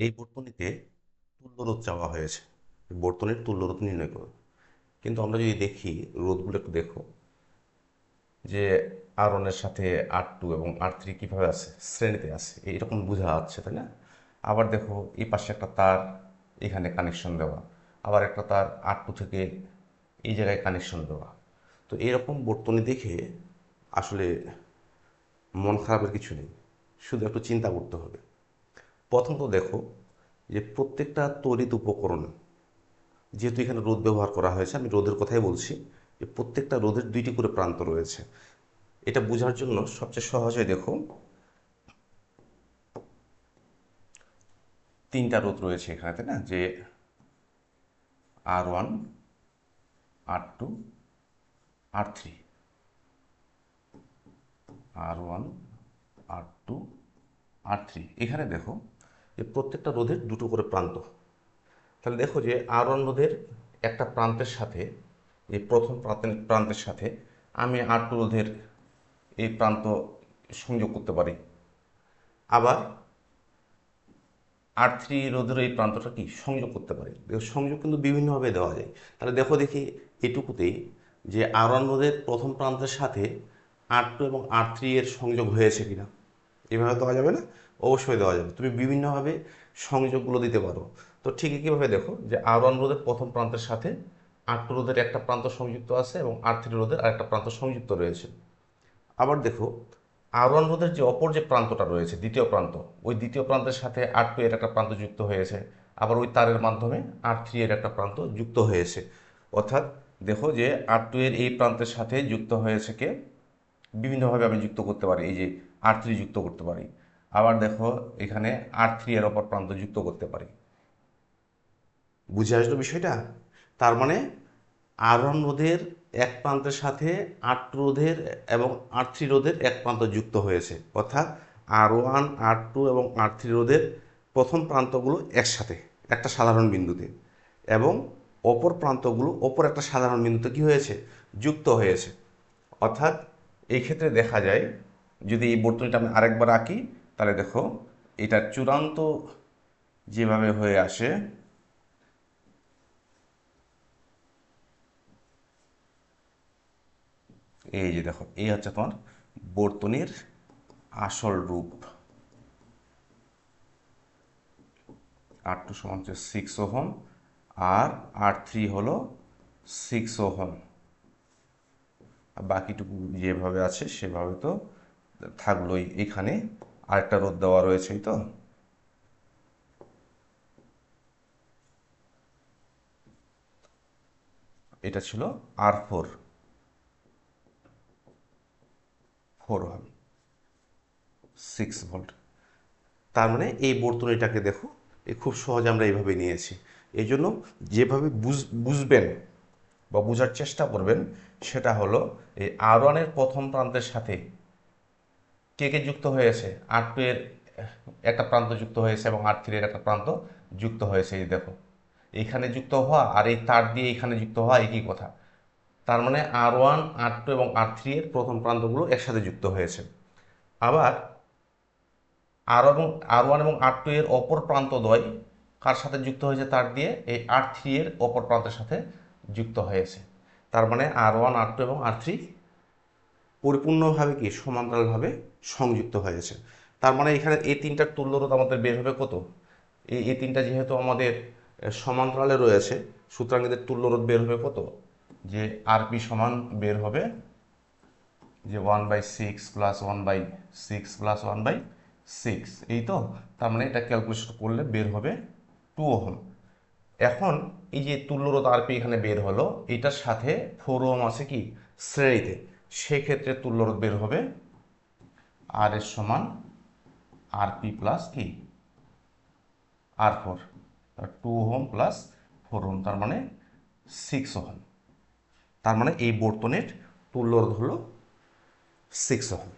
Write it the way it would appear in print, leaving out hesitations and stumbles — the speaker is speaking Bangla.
এই বর্তনীতে তুল্যরোধ চাওয়া হয়েছে। বর্তনীর তুল্যরোধ নির্ণয় করো। কিন্তু আমরা যদি দেখি রোধগুলো একটু দেখো যে R1 এর সাথে R2 এবং R3 কীভাবে আছে, শ্রেণীতে আছে, এইরকম বোঝা যাচ্ছে, তাই না? আবার দেখো এই পাশে একটা তার এখানে কানেকশন দেওয়া, আবার একটা তার R2 থেকে এই জায়গায় কানেকশন দেওয়া। তো এরকম বর্তনী দেখে আসলে মন খারাপের কিছু নেই, শুধু একটু চিন্তা করতে হবে। প্রথমত দেখো যে প্রত্যেকটা তড়িৎ উপকরণ, যেহেতু এখানে রোধ ব্যবহার করা হয়েছে, আমি রোধের কথাই বলছি, যে প্রত্যেকটা রোধের দুইটি করে প্রান্ত রয়েছে। এটা বোঝার জন্য সবচেয়ে সহজ হয়, দেখো তিনটা রোধ রয়েছে এখানে, তাই না? যে R1, R2, R3, R1, R2, R3। এখানে দেখো যে প্রত্যেকটা রোধের দুটো করে প্রান্ত। তাহলে দেখো যে R1 রোধের একটা প্রান্তের সাথে, এই প্রথম প্রান্তের সাথে আমি R2 রোধের এই প্রান্ত সংযোগ করতে পারি। আবার R3 রোধের এই প্রান্তটা কি সংযোগ করতে পারি। সংযোগ কিন্তু বিভিন্নভাবে দেওয়া যায়। তাহলে দেখো দেখি এটুকুতেই যে R1 রোধের প্রথম প্রান্তের সাথে R2 এবং R3 এর সংযোগ হয়েছে কিনা। এভাবে দেওয়া যাবে না? অবশ্যই দেওয়া যাবে। তুমি বিভিন্নভাবে সংযোগগুলো দিতে পারো। তো ঠিক কীভাবে দেখো যে R1 রোধের প্রথম প্রান্তের সাথে R2 রোধের একটা প্রান্ত সংযুক্ত আছে এবং R3 রোধের আরেকটা প্রান্ত সংযুক্ত রয়েছে। আবার দেখো R1 রোধের যে অপর যে প্রান্তটা রয়েছে, দ্বিতীয় প্রান্ত, ওই দ্বিতীয় প্রান্তের সাথে R2 এর একটা প্রান্ত যুক্ত হয়েছে। আবার ওই তারের মাধ্যমে R3 এর একটা প্রান্ত যুক্ত হয়েছে। অর্থাৎ দেখো যে R2 এর এই প্রান্তের সাথে যুক্ত হয়েছে কে, বিভিন্নভাবে আমি যুক্ত করতে পারি। এই যে R3 যুক্ত করতে পারি। আবার দেখো এখানে R3 এর অপর প্রান্ত যুক্ত করতে পারি। বুঝে আসলো বিষয়টা? তার মানে R1 রোধের এক প্রান্তের সাথে R2 রোধের এবং R3 রোধের এক প্রান্ত যুক্ত হয়েছে। অর্থাৎ R1, R2 এবং R3 রোধের প্রথম প্রান্তগুলো একসাথে একটা সাধারণ বিন্দুতে, এবং অপর প্রান্তগুলো অপর একটা সাধারণ বিন্দুতে কী হয়েছে, যুক্ত হয়েছে। অর্থাৎ এই ক্ষেত্রে দেখা যায়, যদি এই বর্তনীটা আমি আরেকবার আঁকি, তাহলে দেখো এটা চূড়ান্ত যেভাবে হয়ে আসে, এই যে দেখো এই হচ্ছে তোমার বর্তনীর আসল রূপ। R2 সমান হচ্ছে 6 ওহম, আর R3 হলো 6 ওহম। বাকিটুকু যেভাবে আছে সেভাবে তো থাকলোই। এখানে আরেকটা রোধ দেওয়া রয়েছে, তো এটা ছিল R4, 4 ওহম, 6 ভোল্ট। তার মানে এই বর্তনীটাকে দেখো, এ খুব সহজে আমরা এইভাবে নিয়েছি। এই জন্য যেভাবে বুঝবেন বা বোঝার চেষ্টা করবেন, সেটা হলো এই R1 এর প্রথম প্রান্তের সাথে কে কে যুক্ত হয়েছে, R2 এর একটা প্রান্ত যুক্ত হয়েছে এবং R3 এর একটা প্রান্ত যুক্ত হয়েছে। এই দেখো এখানে যুক্ত হওয়া আর এই তার দিয়ে এখানে যুক্ত হওয়া একই কথা। তার মানে R1, R2 এবং R3 এর প্রথম প্রান্তগুলো একসাথে যুক্ত হয়েছে। আবার R1 এবং R2 এর অপর প্রান্তদ্বয় কার সাথে যুক্ত হয়েছে, তার দিয়ে এই R3 এর অপর প্রান্তের সাথে যুক্ত হয়েছে। তার মানে R1, R2 এবং R3 পরিপূর্ণভাবে কি সমান্তরালভাবে সংযুক্ত হয়েছে। তার মানে এখানে এই তিনটার তুল্যরোধ আমাদের বের হবে কত, এই তিনটা যেহেতু আমাদের সমান্তরালে রয়েছে, সুতরাং এদের তুল্যরোধ বের হবে কত, যে আরপি সমান বের হবে যে 1/6 প্লাস 1/6 প্লাস 1/6, এই তো। তার মানে এটা ক্যালকুলেশন করলে বের হবে 2 ওহম। এখন এই যে তুল্যরোধ আরপি এখানে বের হলো, এটার সাথে 4 ওহম আছে কি শ্রেণীতে, সেক্ষেত্রে তুল্যরোধ বের হবে আর এর সমান আরপি প্লাস কি R4, 2 ওহম প্লাস 4 ওহম, তার মানে 6 ওহম। তার মানে এই বর্তনীর তুল্যরোধ হলো 6 ওহম।